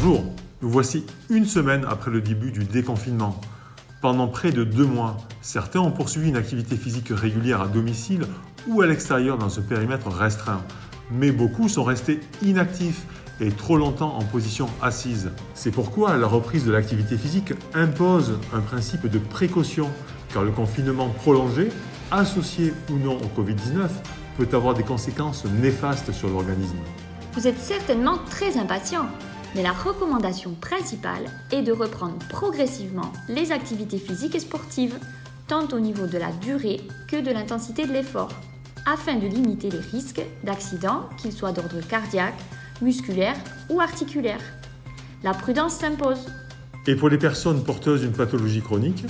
Bonjour, nous voici une semaine après le début du déconfinement. Pendant près de 2 mois, certains ont poursuivi une activité physique régulière à domicile ou à l'extérieur dans un périmètre restreint. Mais beaucoup sont restés inactifs et trop longtemps en position assise. C'est pourquoi la reprise de l'activité physique impose un principe de précaution, car le confinement prolongé, associé ou non au Covid-19, peut avoir des conséquences néfastes sur l'organisme. Vous êtes certainement très impatient, mais la recommandation principale est de reprendre progressivement les activités physiques et sportives, tant au niveau de la durée que de l'intensité de l'effort, afin de limiter les risques d'accidents, qu'ils soient d'ordre cardiaque, musculaire ou articulaire. La prudence s'impose. Et pour les personnes porteuses d'une pathologie chronique,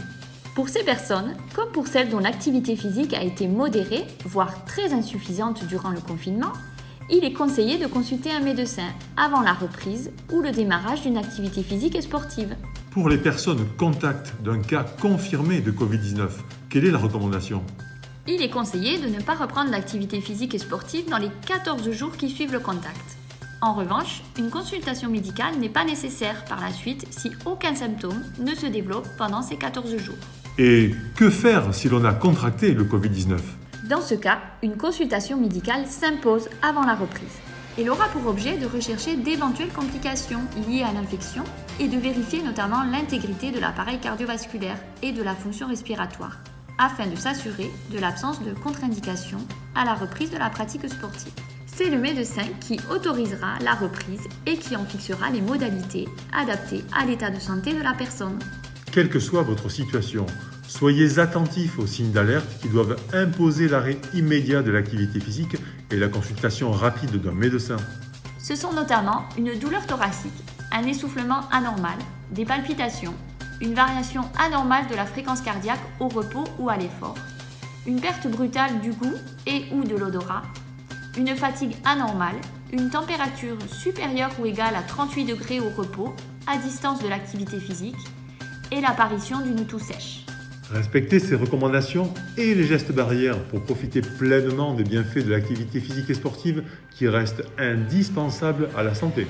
pour ces personnes, comme pour celles dont l'activité physique a été modérée, voire très insuffisante durant le confinement, il est conseillé de consulter un médecin avant la reprise ou le démarrage d'une activité physique et sportive. Pour les personnes contacts d'un cas confirmé de Covid-19, quelle est la recommandation ? Il est conseillé de ne pas reprendre l'activité physique et sportive dans les 14 jours qui suivent le contact. En revanche, une consultation médicale n'est pas nécessaire par la suite si aucun symptôme ne se développe pendant ces 14 jours. Et que faire si l'on a contracté le Covid-19 ? Dans ce cas, une consultation médicale s'impose avant la reprise. Elle aura pour objet de rechercher d'éventuelles complications liées à l'infection et de vérifier notamment l'intégrité de l'appareil cardiovasculaire et de la fonction respiratoire, afin de s'assurer de l'absence de contre-indication à la reprise de la pratique sportive. C'est le médecin qui autorisera la reprise et qui en fixera les modalités adaptées à l'état de santé de la personne. Quelle que soit votre situation, soyez attentifs aux signes d'alerte qui doivent imposer l'arrêt immédiat de l'activité physique et la consultation rapide d'un médecin. Ce sont notamment une douleur thoracique, un essoufflement anormal, des palpitations, une variation anormale de la fréquence cardiaque au repos ou à l'effort, une perte brutale du goût et ou de l'odorat, une fatigue anormale, une température supérieure ou égale à 38 degrés au repos, à distance de l'activité physique, et l'apparition d'une toux sèche. Respectez ces recommandations et les gestes barrières pour profiter pleinement des bienfaits de l'activité physique et sportive qui restent indispensables à la santé.